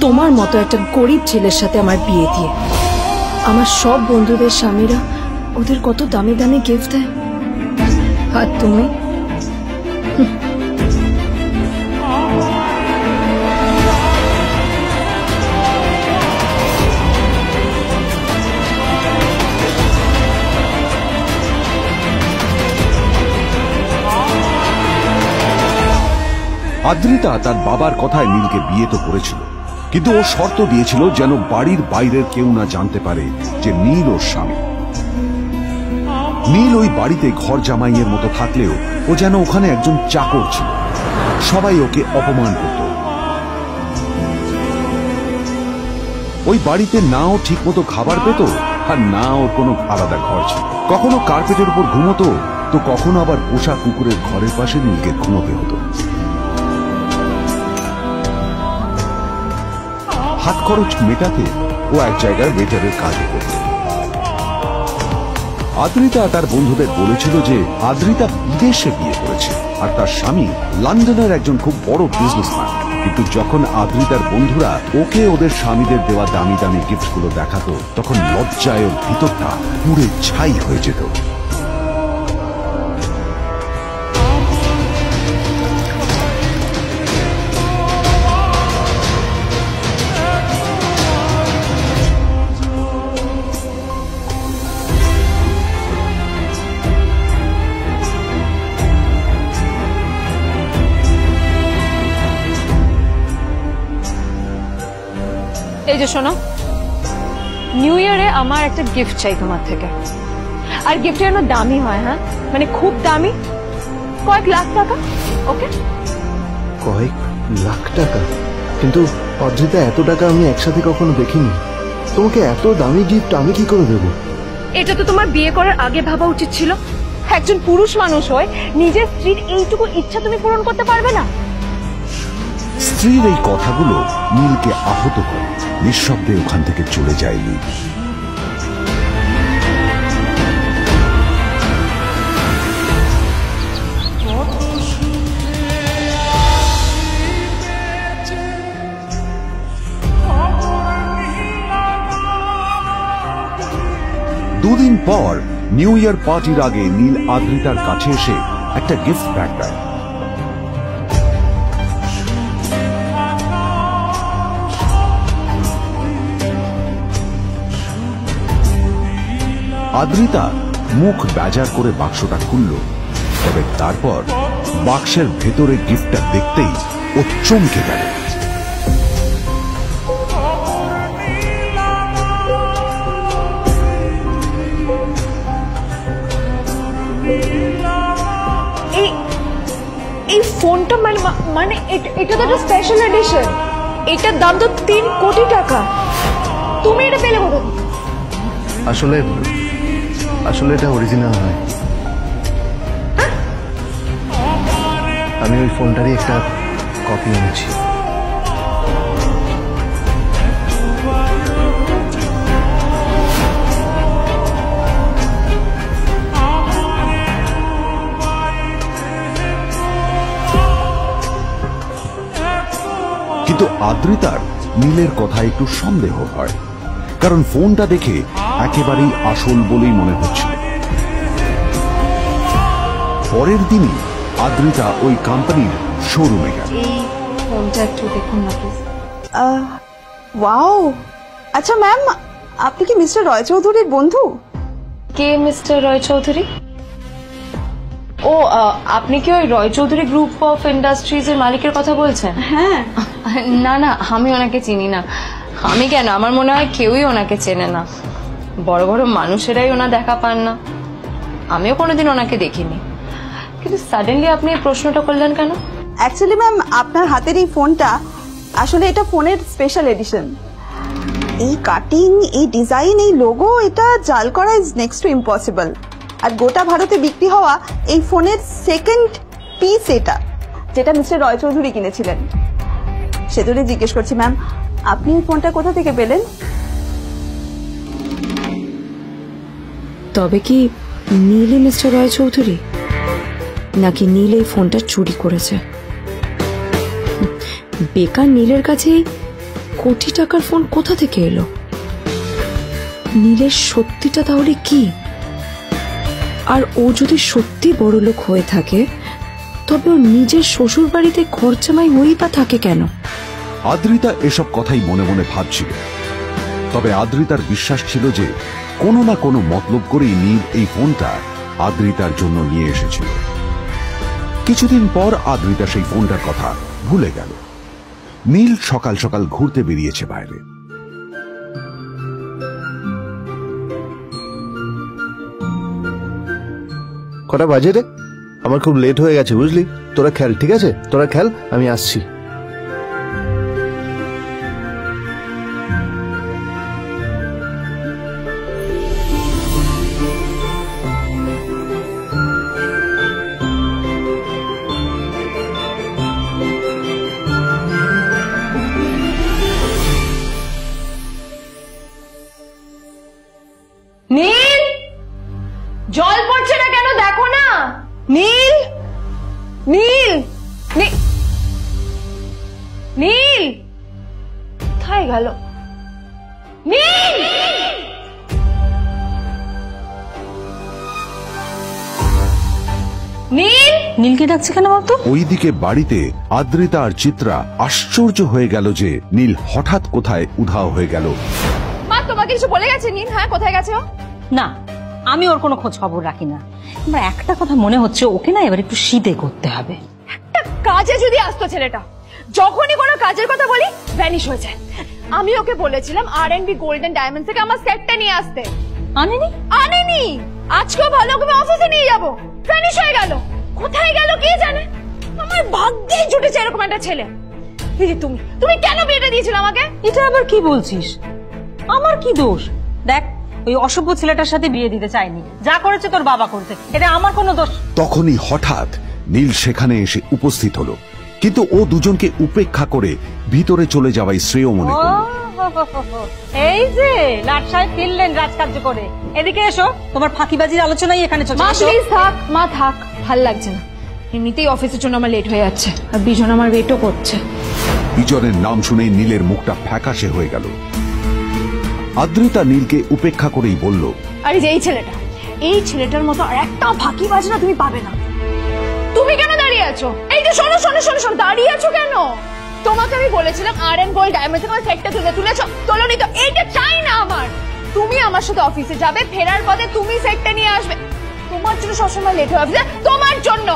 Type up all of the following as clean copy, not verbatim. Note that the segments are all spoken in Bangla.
তোমার মতো একটা গরিব ছেলের সাথে আমার বিয়ে দিয়ে। আমার সব বন্ধুদের স্বামীরা ওদের কত দামি দামি গিফট দেয়, আর তুমি আদ্রিতা তার বাবার কথায় নীলকে বিয়ে তো করেছিল, কিন্তু ও শর্ত দিয়েছিল যেন বাড়ির বাইরের কেউ না জানতে পারে যে নীল ওর স্বামী। নীল ওই বাড়িতে ঘর জামাইয়ের মতো থাকলেও ও যেন ওখানে একজন চাকর ছিল। সবাই ওকে অপমান করত। ওই বাড়িতে না ও ঠিক মতো খাবার পেত, আর না ওর কোনো আলাদা ঘর ছিল। কখনো কার্পেটের উপর ঘুমতো, তো কখনো আবার পোষা কুকুরের ঘরের পাশে নীলকে ঘুমোতে হতো। হাত খরচ মেটাতে ও এক জায়গায় ওয়েটারের কাজও করত। আদ্রিতা তার বন্ধুদের বলেছিল যে আদ্রিতা বিদেশে বিয়ে করেছে, আর তার স্বামী লন্ডনের একজন খুব বড় বিজনেসম্যান। কিন্তু যখন আদ্রিতার বন্ধুরা ওকে ওদের স্বামীদের দেওয়া দামি দামি গিফটগুলো দেখাতো, তখন লজ্জায় ওর ভিতরটা পুড়ে ছাই হয়ে যেত। এই যে শোনো, নিউ ইয়ারে আমার একটা গিফট চাই তোমার থেকে, আর গিফটটা যেন দামি হয়। হ্যাঁ, মানে খুব দামি, কয়েক লাখ টাকা। ওকে? কয়েক লাখ টাকা? কিন্তু অদ্রিতা, এত টাকা আমি একসাথে কখনো দেখিনি। তোমাকে এত দামি গিফট আমি কি করে দেবো? এটা তো তোমার বিয়ে করার আগে ভাবা উচিত ছিল। একজন পুরুষ মানুষ হয়ে নিজের স্ত্রীর এইটুকু ইচ্ছা তুমি পূরণ করতে পারবে না? স্ত্রীর এই কথাগুলো নীলকে আহত করে। নিঃশব্দে ওখান থেকে চলে যায় নীল। দুদিন পর নিউ ইয়ার পার্টির আগে নীল আদ্রিতার কাছে এসে একটা গিফট ব্যাগ দেয়। আদ্রিতা মুখ বেজার করে বাক্সটা খুলল, তবে তারপর বাক্সের ভেতরে গিফটটা দেখতেই ও চমকে গেল। এই ফোনটা মানে এটা তো একটা স্পেশাল এডিশন। এটার দাম তো 3 কোটি টাকা। তুমি এটা পেলে কোথায়? আসলে এটা অরিজিনাল নয়। আমি ওই ফোনটারই একটা কপি এনেছি। কিন্তু আদ্রিতার নীলের কথা একটু সন্দেহ হয়, কারণ ফোনটা দেখে একেবারেই আসল বলেই মনে হচ্ছিল। পরের দিনই আদ্রিতা ওই কোম্পানির শোরুমে গেল। এই ফোনটা একটু দেখুন না প্লিজ। ওয়াও, আচ্ছা ম্যাম, আপনি কি মিস্টার রয় চৌধুরীর বন্ধু? কে মিস্টার রয় চৌধুরী? ও, আপনি কি ওই রয় চৌধুরী গ্রুপ অফ ইন্ডাস্ট্রিজ এর মালিকের কথা বলছেন? হ্যাঁ। না না, আমি ওনাকে চিনি না। আমি কেন, আমার মনে হয় কেউই ওনাকে চেনে না। বড় বড় মানুষেরাই ওনা দেখা পান না। আমিও কোনোদিন ওনাকে দেখিনি, কিন্তু সাডেনলি আপনি এই প্রশ্নটা করলেন কেন? অ্যাকচুয়ালি ম্যাম, আপনার হাতের এই ফোনটা আসলে এটা ফোনের স্পেশাল এডিশন। এই কাটিং, এই ডিজাইন, এই লোগো, এটা জাল করা ইজ নেক্সট টু ইম্পসিবল। আর গোটা ভারতে বিক্রি হওয়া এই ফোনের সেকেন্ড পিস এটা, যেটা মিস্টার রয় চৌধুরী কিনেছিলেন। সেজন্যই জিজ্ঞেস করছি ম্যাম, আপনি এই ফোনটা কোথা থেকে পেলেন? তবে কি নীলই মিস্টার রয় চৌধুরী, নাকি নীল এই ফোনটা চুরি করেছে? বেকার নীলের কাছেই কোটি টাকার ফোন কোথা থেকে এলো? নীলের সত্যিটা তাহলে কি? আর ও যদি সত্যি বড়লোক হয়ে থাকে তবে ও নিজের শ্বশুর বাড়িতে খরচামাই হয়েই বা থাকে কেন? আদ্রিতা এসব কথাই মনে মনে ভাবছিল। তবে আদ্রিতার বিশ্বাস ছিল যে কোনো না কোনো মতলব করেই নীল এই ফোনটা আদ্রিতার জন্য নিয়ে এসেছিল। কিছুদিন পর আদ্রিতা সেই ফোনটার কথা ভুলে গেল। নীল সকাল সকাল ঘুরতে বেরিয়েছে বাইরে। কটা বাজে রে? আমার খুব লেট হয়ে গেছে বুঝলি। তোরা খেল, ঠিক আছে? তোরা খেল, আমি আসছি। নীল, জল পড়ছে না কেন দেখো না। নীল, নীল, নীল কোথায় গেল? নীল, নীল, নীলকে ডাকছে কেন বলতো? ওইদিকে বাড়িতে আদ্রিতা আর চিত্রা আশ্চর্য হয়ে গেল যে নীল হঠাৎ কোথায় উধাও হয়ে গেল। মা তোমাকে কিছু বলে গেছে নীল? হ্যাঁ, কোথায় গেছে ও? না, আমি ওর কোনো খোঁজ খবর রাখি না। আমার একটা কথা মনে হচ্ছে, ওকে না এবার একটু শীতে করতে হবে। একটা কাজে যদি আসতো ছেলেটা, যখনই কোনো কাজের কথা বলি ভ্যানিশ হয়ে যায়। আমি ওকে বলেছিলাম R&B গোল্ডেন ডায়মন্ড থেকে আমার সেটটা নিয়ে আসতে, আনেনি। আজকেও ভালো করে অফিসে নিয়ে যাবো, ভ্যানিশ হয়ে গেল। কোথায় গেল কে জানে। আমার ভাগ্যেই জুটেছে এরকম একটা ছেলে। দিদি, তুমি কেন বিয়েটা দিয়েছিলে আমাকে? এটা আবার কি বলছিস? আমার কি দোষ? দেখ, ওই অসভ্য ছেলেটার সাথে বিয়ে দিতে চাইনি। যা করেছে তোর বাবা করেছে, এটা আমার কোনো দোষ। তখনই হঠাৎ নীল সেখানে এসে উপস্থিত হলো, কিন্তু ও দুজনকে উপেক্ষা করে ভিতরে চলে যাওয়াই শ্রেয় মনে করল। এই যে লাট সাহেব ফিরলেন রাজকার্য করে। এদিকে এসো, তোমার ফাঁকিবাজির আলোচনাই এখানে চলছে। মা প্লিজ থাক, মা থাক, ভাল লাগছে না। এমনিতেই অফিসের জন্য আমার লেট হয়ে যাচ্ছে, আর বিজন আমার ওয়েটও করছে। বিজনের নাম শুনেই নীলের মুখটা ফ্যাকাশে হয়ে গেল। আদ্রিতা নীলকে উপেক্ষা করেই বলল, আরে যে এই ছেলেটার মতো আর একটা ফাঁকিবাজ না তুমি পাবে না। তুমি কেন দাঁড়িয়ে আছো? এই যে শোনো শোনো শোনো শোনো, দাঁড়িয়ে আছো কেন? তোমাকে আমি বলেছিলাম R&B গোল্ড ডায়মন্ড থেকে আমার সেটটা তুলেছো, তোলোনি তো। এইটা চাই না আমার। তুমি আমার সাথে অফিসে যাবে, ফেরার পথে তুমি সেটটা নিয়ে আসবে। তোমার জন্য সবসময় লেট হয়ে অফিসে, তোমার জন্য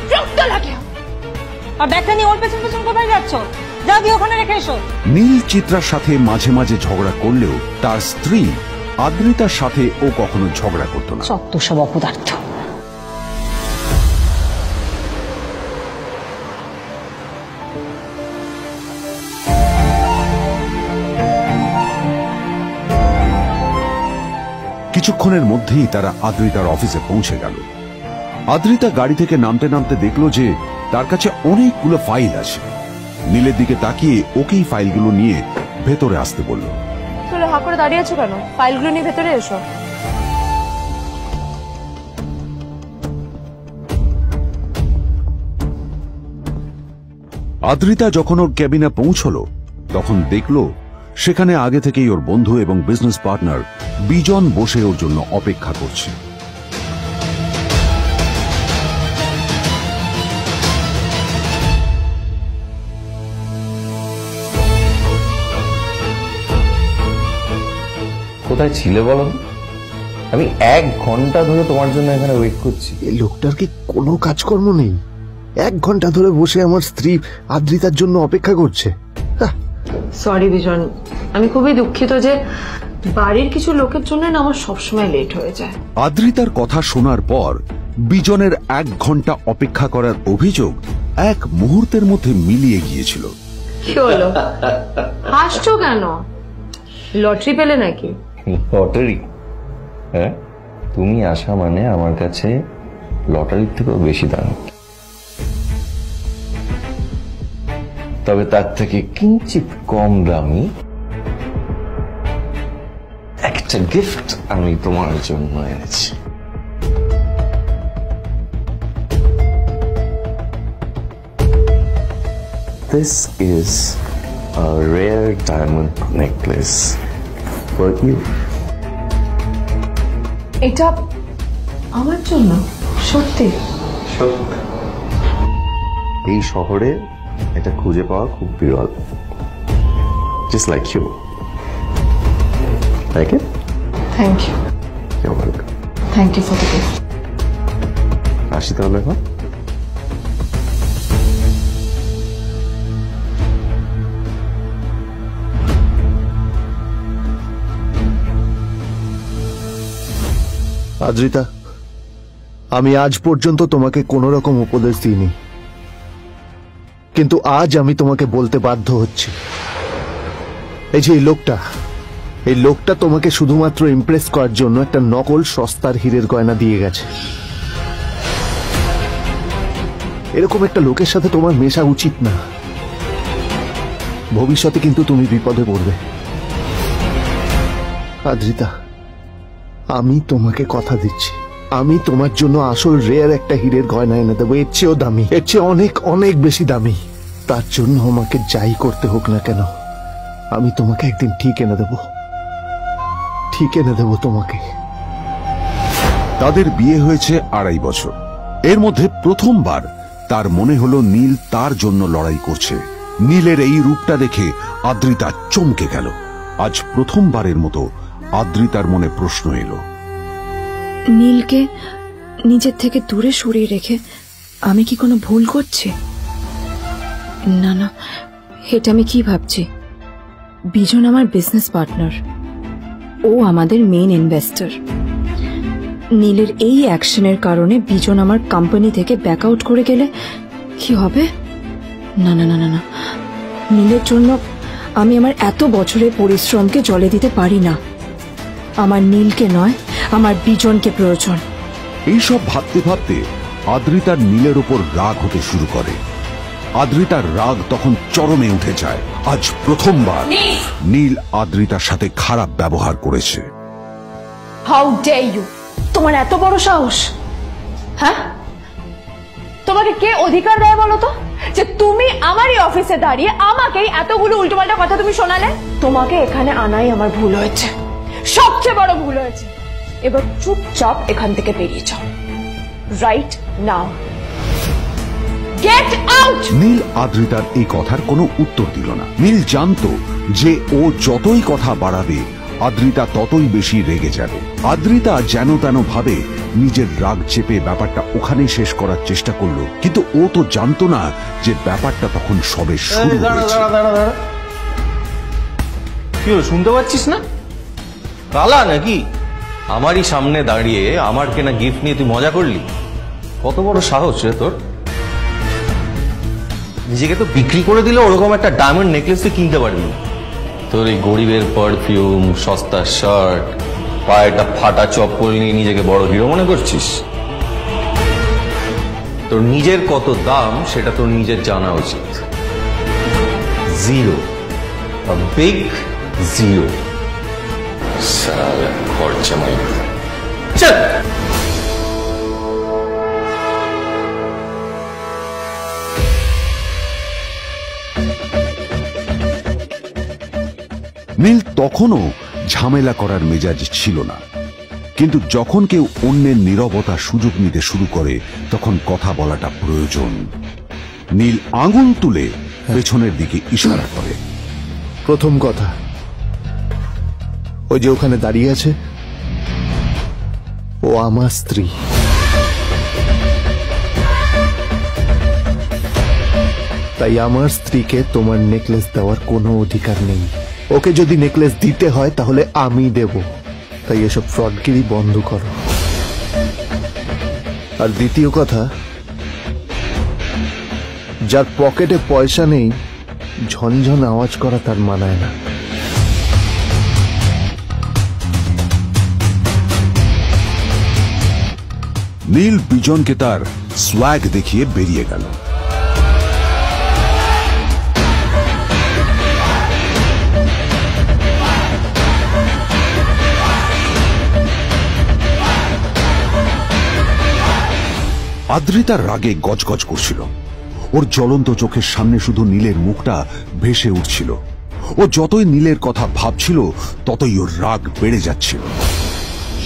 বিরক্ত লাগে। আর ব্যাগটা নিয়ে ওর পেছন পেছন কোথায় যাচ্ছ? যাও গিয়ে ওখানে রেখে এসো। নীল চিত্রার সাথে মাঝে মাঝে ঝগড়া করলেও তার স্ত্রী আদ্রিতার সাথে ও কখনো ঝগড়া করত না। সত্য সব অপদার্থ। কিছুক্ষণের মধ্যেই তারা আদ্রিতার অফিসে পৌঁছে গেল। আদ্রিতা গাড়ি থেকে নামতে নামতে দেখলো যে তার কাছে অনেকগুলো ফাইল আছে। নীলের দিকে তাকিয়ে ওকেই ফাইলগুলো নিয়ে ভেতরে আসতে বলল। তোরা হা করে দাঁড়িয়ে আছো কেন? ফাইলগুলো নিয়ে ভেতরে এসো। আদ্রিতা যখন ওর ক্যাবিনে পৌঁছলো তখন দেখলো সেখানে আগে থেকেই ওর বন্ধু এবং বিজনেস পার্টনার বিজন বসে ওর জন্য অপেক্ষা করছে। কোথায় ছিলে বলো? আমি 1 ঘন্টা ধরে তোমার জন্য এখানে ওয়েট করছি। এই লোকটার কি কোনো কাজকর্ম নেই? 1 ঘন্টা ধরে বসে আমার স্ত্রী আদ্রিতার জন্য অপেক্ষা করছে। সরি বিজন, আমি খুবই দুঃখিত যে বাড়ির কিছু লোকের জন্য না আমার সবসময় লেট হয়ে যায়। আদ্রিতার কথা শোনার পর বিজনের 1 ঘন্টা অপেক্ষা করার অভিযোগ 1 মুহূর্তের মধ্যে মিলিয়ে গিয়েছিল। কি হলো? হাসছো কেন? লটারি পেলে নাকি? লটারি? হ্যাঁ, তুমি আসা মানে আমার কাছে লটারির থেকেও বেশি দাম। তবে তার থেকে কিঞ্চিত কম দামি একটা গিফট আমি তোমার জন্য এনেছি। This is a rare diamond necklace for you. এটা আমার জন্য সত্যি? এই শহরে এটা খুঁজে পাওয়া খুব বিরল। Just like you. Like it? Thank you. You're welcome. Thank you for the gift. আসি তাহলে এখন। আদ্রিতা, আমি আজ পর্যন্ত তোমাকে কোনো রকম উপদেশ দিইনি, কিন্তু আজ আমি তোমাকে বলতে বাধ্য হচ্ছি। এই যে এই লোকটা তোমাকে শুধুমাত্র ইমপ্রেস করার জন্য একটা নকল সস্তার হীরের গয়না দিয়ে গেছে। এরকম একটা লোকের সাথে তোমার মেশা উচিত না। ভবিষ্যতে কিন্তু তুমি বিপদে পড়বে। আদ্রিতা, আমি তোমাকে কথা দিচ্ছি, আমি তোমার জন্য আসল রেয়ার একটা হীরের গয়না এনে দেবো, এর চেয়েও দামি, এর চেয়ে অনেক অনেক বেশি দামি। তার জন্য আমাকে যাই করতে হোক না কেন, আমি তোমাকে একদিন ঠিক এনে দেবো তোমাকে। তাদের বিয়ে হয়েছে 2.5 বছর। এর মধ্যে প্রথমবার তার মনে হলো নীল তার জন্য লড়াই করছে। নীলের এই রূপটা দেখে আদ্রিতা চমকে গেল। আজ প্রথমবারের মতো আদ্রিতার মনে প্রশ্ন এলো, নীলকে নিজের থেকে দূরে সরিয়ে রেখে আমি কি কোনো ভুল করছি? না না, এটা আমি কি ভাবছি? বিজন আমার বিজনেস পার্টনার, ও আমাদের মেইন ইনভেস্টর। নীলের এই অ্যাকশনের কারণে বিজন আমার কোম্পানি থেকে ব্যাক আউট করে গেলে কি হবে? না না না না না, নীলের জন্য আমি আমার এত বছরের পরিশ্রমকে জলে দিতে পারি না। আমার নীলকে নয়, আমার বিজনকে প্রয়োজন। এইসব ভাবতে ভাবতে আদ্রিতার নীলের উপর রাগ হতে শুরু করে। আদ্রিতার রাগ তখন চরমে উঠে যায়। আজ প্রথমবার নীল আদ্রিতার সাথে খারাপ ব্যবহার করেছে। How dare you! তোমার এত বড় সাহস! হ্যাঁ, তোমাকে কে অধিকার দেয় বলো তো যে তুমি আমারই অফিসে দাঁড়িয়ে আমাকেই এতগুলো উল্টোপাল্টা কথা তুমি শোনালে? তোমাকে এখানে আনাই আমার ভুল হয়েছে, সবচেয়ে বড় ভুল হয়েছে। এবার চুপচাপ এখান থেকে বেরিয়ে যাও, right now. Get out! Neel আদ্রিতার এই কথার কোনো উত্তর দিল না। নীল জানতো যে ও যতই কথা বাড়াবে আদ্রিতা ততই বেশি রেগে যাবে। আদ্রিতা যেন তেন ভাবে নিজের রাগ চেপে ব্যাপারটা ওখানেই শেষ করার চেষ্টা করলো, কিন্তু ও তো জানতো না যে ব্যাপারটা তখন সবে শুরু হয়েছে। কি হলো, শুনতে পাচ্ছিস না? কালা নাকি? আমারই সামনে দাঁড়িয়ে আমার কেনা গিফট নিয়ে তুই মজা করলি? কত বড় সাহস রে তোর! নিজেকে তো বিক্রি করে দিলে ওরকম একটা ডায়মন্ড নেকলেস তুই কিনতে পারবি। তোর এই গরিবের পারফিউম, সস্তা শার্ট, পায়েটা ফাটা চপ্পল নিয়ে নিজেকে বড় হিরো মনে করছিস? তোর নিজের কত দাম সেটা তোর নিজের জানা উচিত। Zero, big zero. সালা খরচা মাই। চল। নীল তখনও ঝামেলা করার মেজাজ ছিল না, কিন্তু যখন কেউ অন্যের নীরবতা সুযোগ নিতে শুরু করে তখন কথা বলাটা প্রয়োজন। নীল আঙুল তুলে পেছনের দিকে ইশারা করে। প্রথম কথা, ওই যে ওখানে দাঁড়িয়ে আছে, ও আমার স্ত্রী। তাই আমার স্ত্রীকে তোমার নেকলেস দেওয়ার কোনো অধিকার নেই। ওকে যদি নেকলেস দিতে হয় তাহলে আমি দেব। তাই এসব ফ্রডগিরি বন্ধ করো। আর দ্বিতীয় কথা, যার পকেটে পয়সা নেই ঝনঝন আওয়াজ করা তার মানায় না। নীল বিজনকে তার সোয়াগ দেখিয়ে বেরিয়ে গেল। আদ্রিতার রাগে গজগজ করছিল। ওর জ্বলন্ত চোখের সামনে শুধু নীলের মুখটা ভেসে উঠছিল। ও যতই নীলের কথা ভাবছিল ততই ওর রাগ বেড়ে যাচ্ছিল।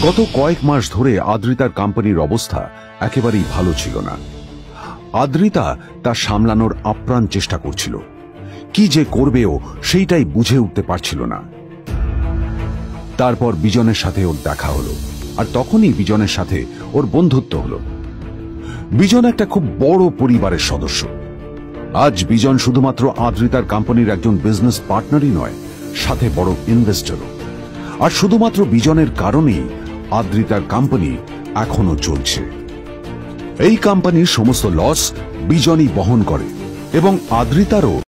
গত কয়েক মাস ধরে আদ্রিতার কোম্পানির অবস্থা একেবারেই ভালো ছিল না। আদ্রিতা তা সামলানোর আপ্রাণ চেষ্টা করছিল, কি যে করবেও সেইটাই বুঝে উঠতে পারছিল না। তারপর বিজনের সাথে ওর দেখা হলো, আর তখনই বিজনের সাথে ওর বন্ধুত্ব হলো। বিজন একটা খুব বড় পরিবারের সদস্য। আজ বিজন শুধুমাত্র আদ্রিতার কোম্পানির একজন বিজনেস পার্টনারই নয়, সাথে বড় ইনভেস্টরও। আর শুধুমাত্র বিজনের কারণেই আদ্রিতার কোম্পানি এখনো চলছে। এই কোম্পানির সমস্ত লস বিজনই বহন করে এবং আদ্রিতারও